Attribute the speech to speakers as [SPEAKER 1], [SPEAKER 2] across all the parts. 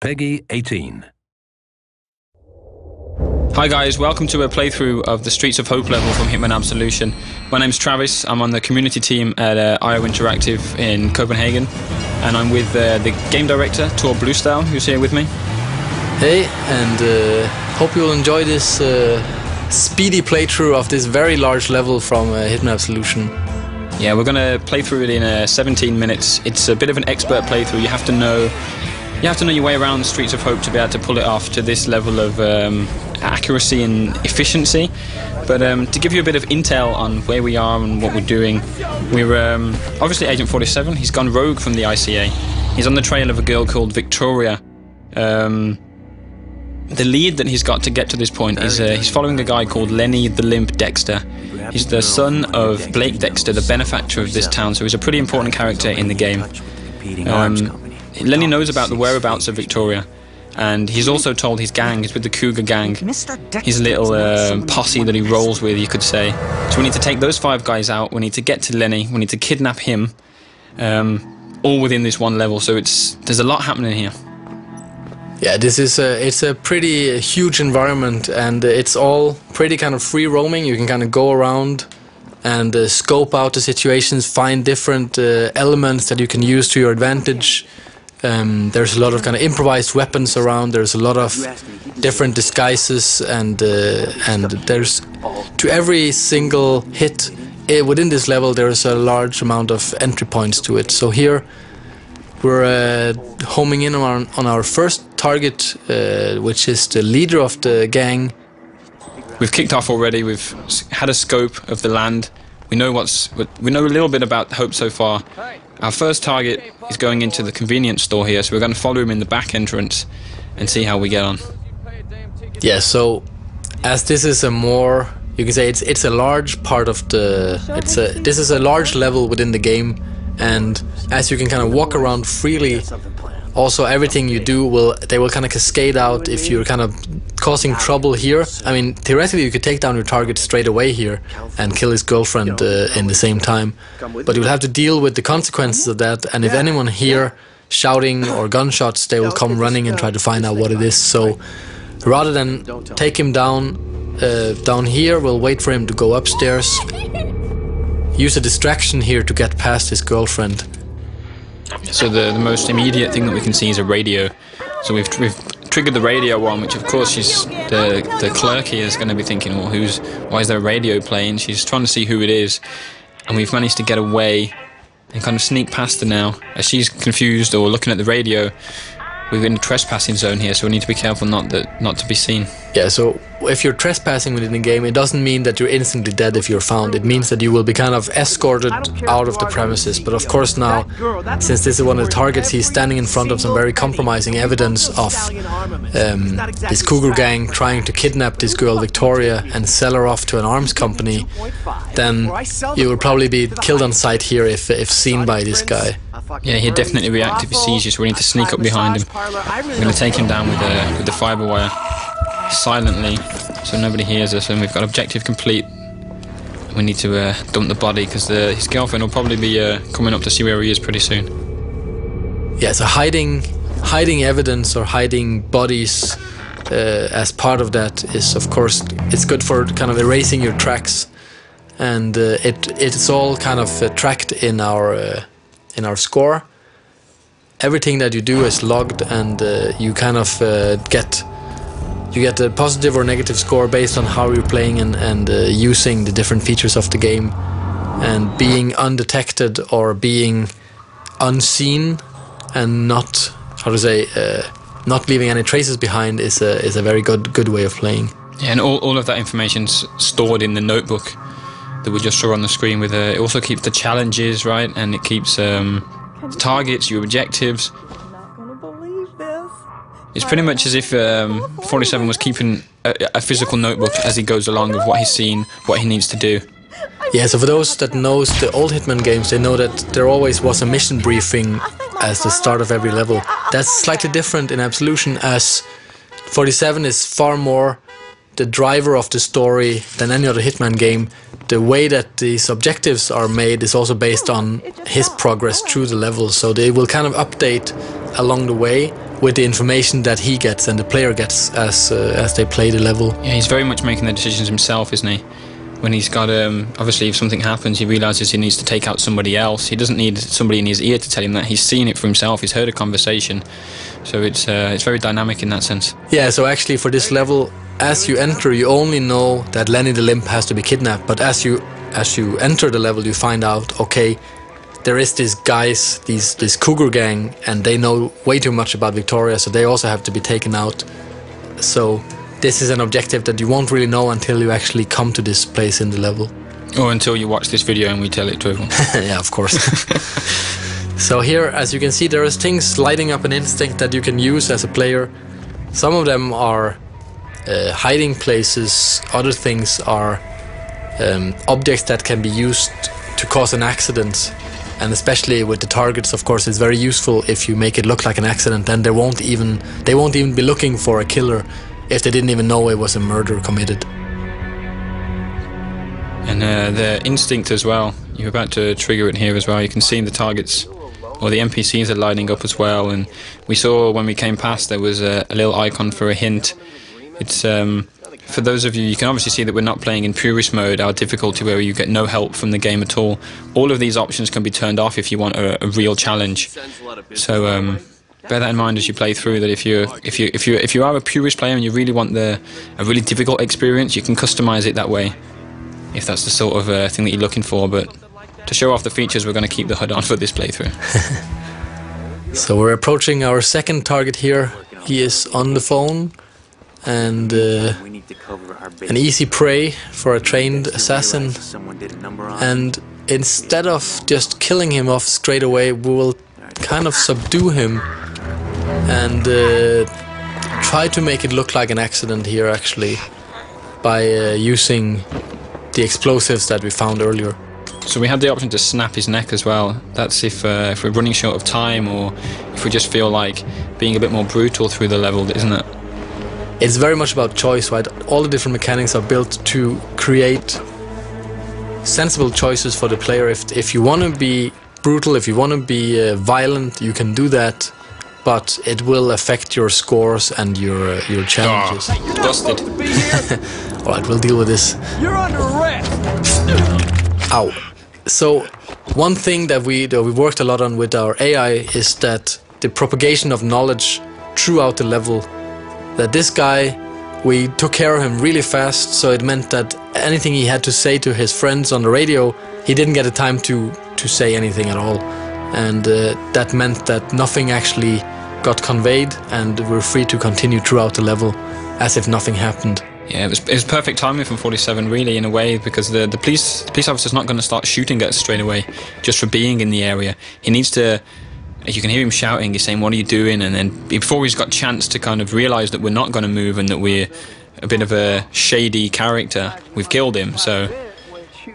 [SPEAKER 1] Peggy 18.
[SPEAKER 2] Hi guys, welcome to a playthrough of the Streets of Hope level from Hitman Absolution. My name's Travis, I'm on the community team at IO Interactive in Copenhagen, and I'm with the game director, Tor Bluestyle, who's here with me.
[SPEAKER 3] Hey, and hope you'll enjoy this speedy playthrough of this very large level from Hitman Absolution.
[SPEAKER 2] Yeah, we're going to play through it in 17 minutes. It's a bit of an expert playthrough. You have to know your way around the Streets of Hope to be able to pull it off to this level of accuracy and efficiency. But to give you a bit of intel on where we are and what we're doing, we're obviously Agent 47. He's gone rogue from the ICA. He's on the trail of a girl called Victoria. The lead that he's got to get to this point is he's following a guy called Lenny the Limp Dexter. He's the son of Blake Dexter, the benefactor of this town, so he's a pretty important character in the game. Lenny knows about the whereabouts of Victoria, and he's also told his gang, he's with the Cougar gang, his little posse that he rolls with, you could say. So we need to take those 5 guys out, we need to get to Lenny, we need to kidnap him, all within this one level, so there's a lot happening here.
[SPEAKER 3] Yeah, this is it's a pretty huge environment, and it's all pretty kind of free roaming. You can kind of go around and scope out the situations, find different elements that you can use to your advantage. There's a lot of kind of improvised weapons around. There's a lot of different disguises, and there's to every single hit within this level there's a large amount of entry points to it. So here we're homing in on our first target, which is the leader of the gang.
[SPEAKER 2] We've kicked off already. We've had a scope of the land. We know a little bit about Hope so far. Our first target is going into the convenience store here, so we're going to follow him in the back entrance and see how we get on.
[SPEAKER 3] Yeah, so as this is a more, you can say it's a large part of this is a large level within the game, and as you can kind of walk around freely, also everything you do they will kind of cascade out if you're kind of causing trouble here. I mean, theoretically you could take down your target straight away here and kill his girlfriend in the same time, but you will have to deal with the consequences of that, and if anyone here shouting or gunshots, they will come running and try to find out what it is. So rather than take him down here, we'll wait for him to go upstairs, use a distraction here to get past his girlfriend.
[SPEAKER 2] So the most immediate thing that we can see is a radio. So we've triggered the radio on, which of course the clerk here is going to be thinking, well, why is there a radio playing? She's trying to see who it is, and we've managed to get away and kind of sneak past her now. As she's confused or looking at the radio, we're in a trespassing zone here, so we need to be careful not to be seen. Yeah,
[SPEAKER 3] so if you're trespassing within the game, it doesn't mean that you're instantly dead if you're found. It means that you will be kind of escorted out of the premises. But of course now, since this is one of the targets, he's standing in front of some very compromising evidence of this Cougar gang trying to kidnap this girl Victoria and sell her off to an arms company, then you will probably be killed on sight here if seen by this guy.
[SPEAKER 2] Yeah, he'd definitely react if he sees you, so we need to sneak up behind him. We're going to take him down with the fibre wire silently, so nobody hears us, and we've got objective complete. We need to dump the body, because his girlfriend will probably be coming up to see where he is pretty soon.
[SPEAKER 3] Yeah, so hiding evidence or hiding bodies as part of that is, of course, it's good for kind of erasing your tracks, and it's all kind of tracked in our score. Everything that you do is logged, and you kind of get a positive or negative score based on how you're playing and using the different features of the game. And being undetected or being unseen and not leaving any traces behind is a very good way of playing.
[SPEAKER 2] Yeah, and all of that information's stored in the notebook that we just saw on the screen. With it also keeps the challenges, right, and it keeps targets, your objectives. It's pretty much as if 47 was keeping a physical notebook as he goes along of what he's seen, what he needs to do.
[SPEAKER 3] Yeah, so for those that knows the old Hitman games, they know that there always was a mission briefing as the start of every level. That's slightly different in Absolution, as 47 is far more the driver of the story than any other Hitman game. The way that these objectives are made is also based on his progress through the level, so they will kind of update along the way, with the information that he gets and the player gets as they play the level.
[SPEAKER 2] Yeah, he's very much making the decisions himself, isn't he? When he's got, obviously if something happens, he realises he needs to take out somebody else. He doesn't need somebody in his ear to tell him that. He's seen it for himself, he's heard a conversation. So it's very dynamic in that sense.
[SPEAKER 3] Yeah, so actually for this level, as you enter, you only know that Lenny the Limp has to be kidnapped, but as you enter the level, you find out, okay, there is these guys, this cougar gang, and they know way too much about Victoria, so they also have to be taken out. So this is an objective that you won't really know until you actually come to this place in the level.
[SPEAKER 2] Or until you watch this video and we tell it to everyone.
[SPEAKER 3] Yeah, of course. So here, as you can see, there is things lighting up an instinct that you can use as a player. Some of them are hiding places, other things are objects that can be used to cause an accident. And especially with the targets, of course, it's very useful if you make it look like an accident. Then they won't even be looking for a killer if they didn't even know it was a murder committed.
[SPEAKER 2] And the instinct as well. You're about to trigger it here as well. You can see the targets, or the NPCs are lighting up as well. And we saw when we came past there was a little icon for a hint. It's for those of you, you can obviously see that we're not playing in purist mode, our difficulty where you get no help from the game at all. All of these options can be turned off if you want a real challenge. So bear that in mind as you play through. That if you are a purist player and you really want a really difficult experience, you can customize it that way, if that's the sort of thing that you're looking for. But to show off the features, we're going to keep the HUD on for this playthrough.
[SPEAKER 3] So we're approaching our second target here. He is on the phone, and an easy prey for a trained assassin. And instead of just killing him off straight away, we will kind of subdue him and try to make it look like an accident here, actually, by using the explosives that we found earlier.
[SPEAKER 2] So we had the option to snap his neck as well. That's if we're running short of time, or if we just feel like being a bit more brutal through the level, isn't it?
[SPEAKER 3] It's very much about choice, right? All the different mechanics are built to create sensible choices for the player. If you want to be brutal, if you want to be violent, you can do that, but it will affect your scores and your challenges.
[SPEAKER 2] Oh, busted.
[SPEAKER 3] Alright, we'll deal with this.
[SPEAKER 1] You're under arrest.
[SPEAKER 3] Ow. So one thing that we worked a lot on with our AI is that the propagation of knowledge throughout the level. That this guy, we took care of him really fast, so it meant that anything he had to say to his friends on the radio, he didn't get the time to say anything at all. And that meant that nothing actually got conveyed, and we're free to continue throughout the level as if nothing happened.
[SPEAKER 2] Yeah, it was perfect timing from 47, really, in a way, because the police officer's not going to start shooting at us straight away just for being in the area. He needs to... You can hear him shouting, he's saying, "What are you doing?" And then before he's got a chance to kind of realise that we're not going to move and that we're a bit of a shady character, we've killed him. So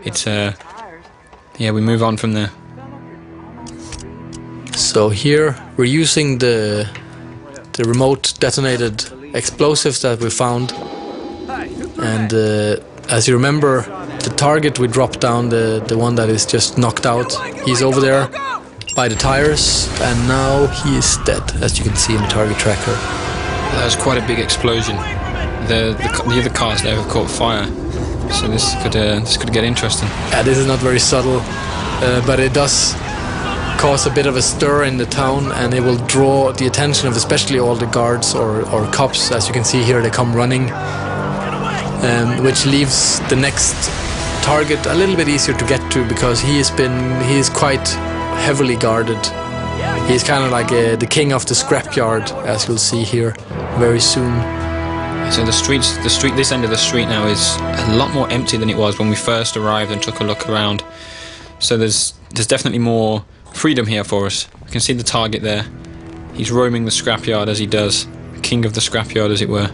[SPEAKER 2] it's yeah, we move on from there.
[SPEAKER 3] So here we're using the remote detonated explosives that we found, and as you remember, the target we dropped down, the one that is just knocked out, he's over there by the tires, and now he is dead, as you can see in the target tracker.
[SPEAKER 2] That was quite a big explosion. The other cars there have caught fire, so this could get interesting.
[SPEAKER 3] Yeah, this is not very subtle, but it does cause a bit of a stir in the town, and it will draw the attention of especially all the guards or cops. As you can see here, they come running, which leaves the next target a little bit easier to get to, because he is quite heavily guarded. He's kind of like the king of the scrapyard, as you'll see here very soon.
[SPEAKER 2] So this end of the street now is a lot more empty than it was when we first arrived and took a look around. So there's definitely more freedom here for us. We can see the target there. He's roaming the scrapyard as he does, king of the scrapyard, as it were.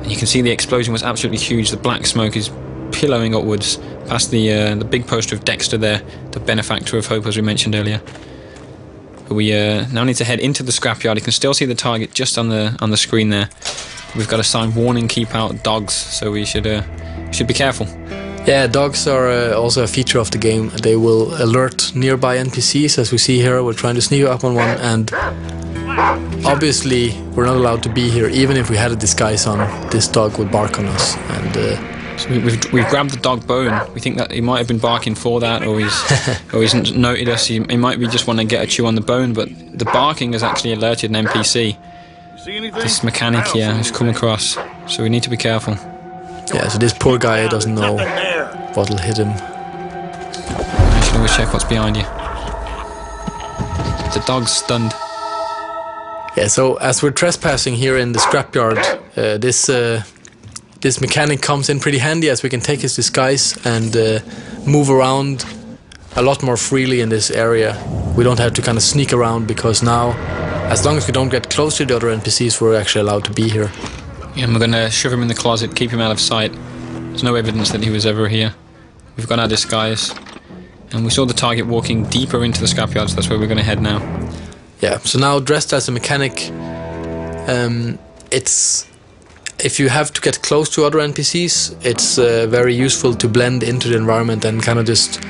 [SPEAKER 2] And you can see the explosion was absolutely huge. The black smoke is pillowing upwards past the big poster of Dexter there, the benefactor of hope, as we mentioned earlier. But we now need to head into the scrapyard. You can still see the target just on the screen there. We've got a sign, "Warning, keep out dogs," so we should be careful.
[SPEAKER 3] Yeah, dogs are also a feature of the game. They will alert nearby NPCs, as we see here. We're trying to sneak up on one, and obviously we're not allowed to be here. Even if we had a disguise on, this dog would bark on us. And
[SPEAKER 2] so we've grabbed the dog bone. We think that he might have been barking for that, or he's noted us. He might be just want to get a chew on the bone, but the barking has actually alerted an NPC. This mechanic here has come across, so we need to be careful.
[SPEAKER 3] Yeah, so this poor guy doesn't know what'll hit him.
[SPEAKER 2] You should always check what's behind you. The dog's stunned.
[SPEAKER 3] Yeah, so as we're trespassing here in the scrapyard, this mechanic comes in pretty handy, as we can take his disguise and move around a lot more freely in this area. We don't have to kind of sneak around, because now, as long as we don't get close to the other NPCs, we're actually allowed to be here.
[SPEAKER 2] Yeah, and we're going to shove him in the closet, keep him out of sight. There's no evidence that he was ever here. We've got our disguise, and we saw the target walking deeper into the scrapyard, so that's where we're going to head now.
[SPEAKER 3] Yeah, so now dressed as a mechanic, if you have to get close to other NPCs, it's very useful to blend into the environment and kind of just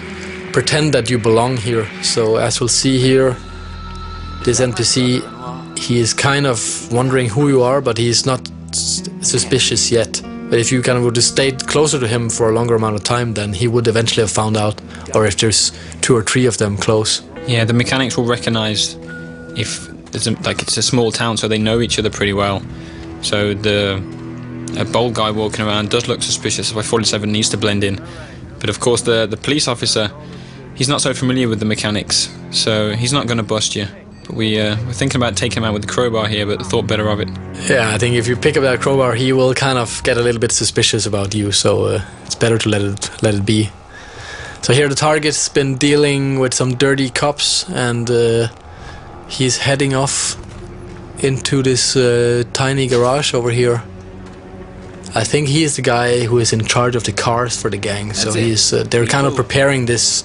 [SPEAKER 3] pretend that you belong here. So as we'll see here, this NPC, he is kind of wondering who you are, but he's not suspicious yet. But if you kind of would have stayed closer to him for a longer amount of time, then he would eventually have found out, or if there's 2 or 3 of them close.
[SPEAKER 2] Yeah, the mechanics will recognize if there's it's a small town, so they know each other pretty well. So a bold guy walking around does look suspicious, so 47 needs to blend in. But of course the police officer, he's not so familiar with the mechanics, so he's not going to bust you. But we're thinking about taking him out with the crowbar here, but thought better of it.
[SPEAKER 3] Yeah, I think if you pick up that crowbar, he will kind of get a little bit suspicious about you, so it's better to let it be. So here the target's been dealing with some dirty cops, and he's heading off into this tiny garage over here. I think he is the guy who is in charge of the cars for the gang. So they're kind of preparing this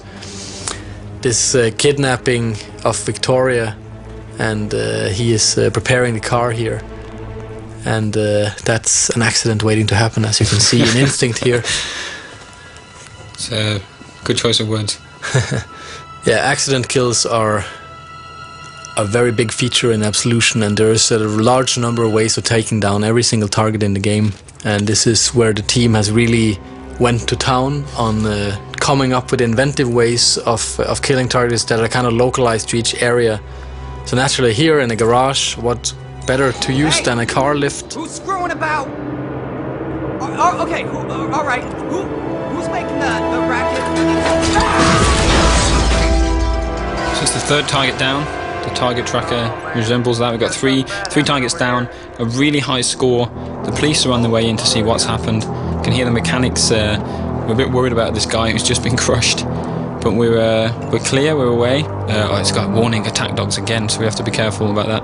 [SPEAKER 3] kidnapping of Victoria, and he is preparing the car here. And that's an accident waiting to happen, as you can see in Instinct here.
[SPEAKER 2] It's a good choice of words.
[SPEAKER 3] Yeah, accident kills are a very big feature in Absolution, and there's a large number of ways of taking down every single target in the game. And this is where the team has really went to town on coming up with inventive ways of killing targets that are kind of localized to each area. So naturally here in a garage, what better to use than a car lift?
[SPEAKER 1] Who's screwing about? Okay, all right. Who's making the racket?
[SPEAKER 2] So it's the 3rd target down. The target tracker resembles that. We've got three targets down, a really high score. The police are on the way in to see what's happened. You can hear the mechanics. We're a bit worried about this guy who's just been crushed, but we're clear. We're away. It's got warning attack dogs again, so we have to be careful about that.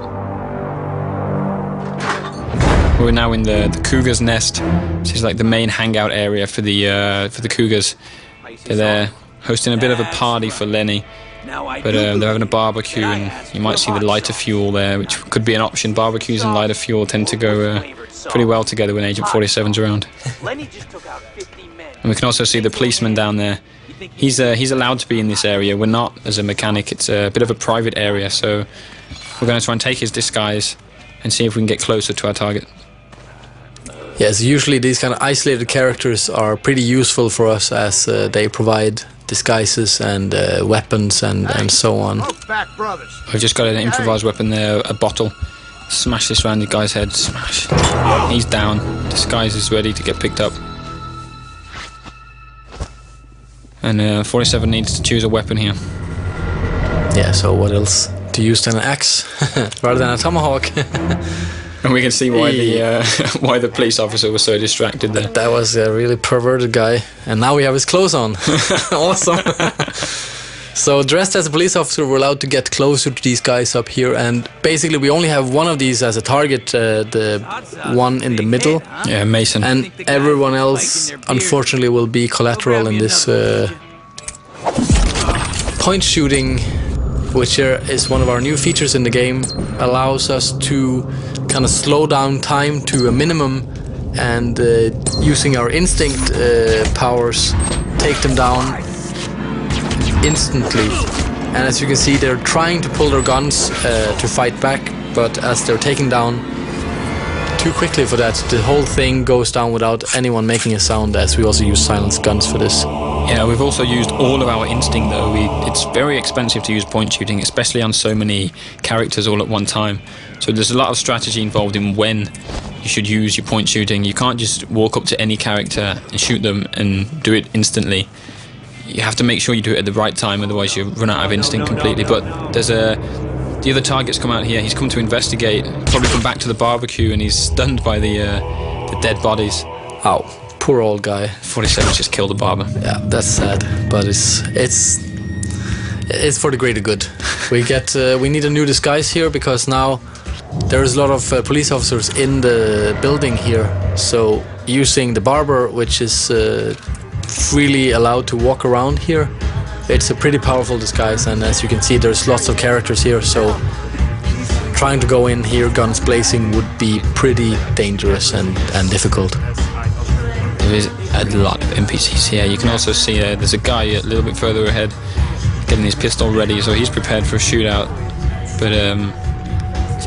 [SPEAKER 2] We're now in the cougar's nest. This is like the main hangout area for the cougars. They're there hosting a bit of a party for Lenny. But they're having a barbecue, and you might see the lighter fuel there, which could be an option. Barbecues and lighter fuel tend to go pretty well together when Agent 47's around. And we can also see the policeman down there. He's allowed to be in this area. We're not, as a mechanic. It's a bit of a private area, so we're going to try and take his disguise and see if we can get closer to our target.
[SPEAKER 3] Yes, usually these kind of isolated characters are pretty useful for us, as they provide disguises and weapons and so on.
[SPEAKER 2] I've just got an improvised weapon there, a bottle. Smash this round the guy's head. Smash. He's down. Disguise is ready to get picked up. And 47 needs to choose a weapon here.
[SPEAKER 3] Yeah, so what else to use than an axe rather than a tomahawk?
[SPEAKER 2] And we can see why why the police officer was so distracted there.
[SPEAKER 3] That was a really perverted guy. And now we have his clothes on. Awesome. So dressed as a police officer, we're allowed to get closer to these guys up here. And basically we only have one of these as a target, the one in the middle.
[SPEAKER 2] Yeah, Mason.
[SPEAKER 3] And everyone else, unfortunately, will be collateral in this point shooting, which is one of our new features in the game. Allows us to kind of slow down time to a minimum, and using our instinct powers, take them down instantly. And as you can see, they're trying to pull their guns to fight back, but as they're taken down too quickly for that, the whole thing goes down without anyone making a sound, as we also use silenced guns for this.
[SPEAKER 2] Yeah, we've also used all of our instinct though. It's very expensive to use point shooting, especially on so many characters all at one time. So there's a lot of strategy involved in when you should use your point shooting. You can't just walk up to any character and shoot them and do it instantly. You have to make sure you do it at the right time, otherwise you run out of instinct completely. But there's the other target's come out here. He's come to investigate, probably come back to the barbecue, and he's stunned by the dead bodies.
[SPEAKER 3] Ow, poor old guy.
[SPEAKER 2] 47's just killed the barber.
[SPEAKER 3] Yeah, that's sad, but it's for the greater good. We need a new disguise here, because now there's a lot of police officers in the building here. So using the barber, which is freely allowed to walk around here, it's a pretty powerful disguise, and as you can see, there's lots of characters here, so trying to go in here guns blazing would be pretty dangerous and difficult.
[SPEAKER 2] There is a lot of NPCs here. You can also see there's a guy a little bit further ahead getting his pistol ready, so he's prepared for a shootout. But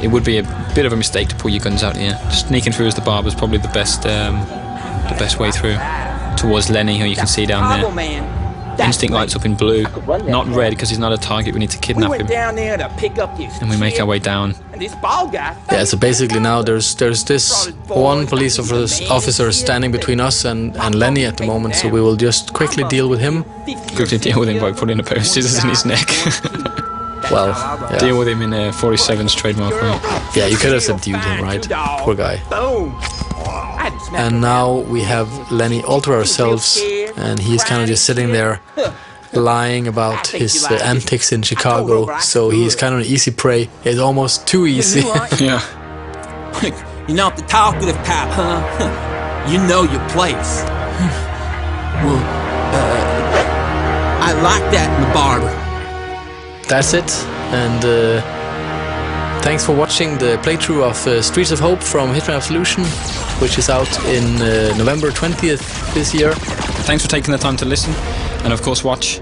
[SPEAKER 2] it would be a bit of a mistake to pull your guns out here. Sneaking through as the barber is probably the best way through. Towards Lenny, who you can see down there. Instinct lights up in blue, not red because he's not a target. We need to kidnap him. And we make our way down.
[SPEAKER 3] Yeah, so basically now there's this one police officer standing between us and Lenny at the moment, so we will just quickly deal with him.
[SPEAKER 2] Quickly deal with him by putting a pair of scissors in his neck.
[SPEAKER 3] Well, yeah.
[SPEAKER 2] Deal with him in 47's trademark way.
[SPEAKER 3] Yeah, you could have subdued him, right? Poor guy. And now we have Lenny all to ourselves, and he's kind of just sitting there lying about his antics in Chicago, so he's kind of an easy prey. It's almost too easy.
[SPEAKER 2] Yeah.
[SPEAKER 1] You're not the talkative type, huh? You know your place. Well, I like that in the barber.
[SPEAKER 3] That's it, and thanks for watching the playthrough of Streets of Hope from Hitman Absolution, which is out in November 20th this year.
[SPEAKER 2] Thanks for taking the time to listen, and of course watch.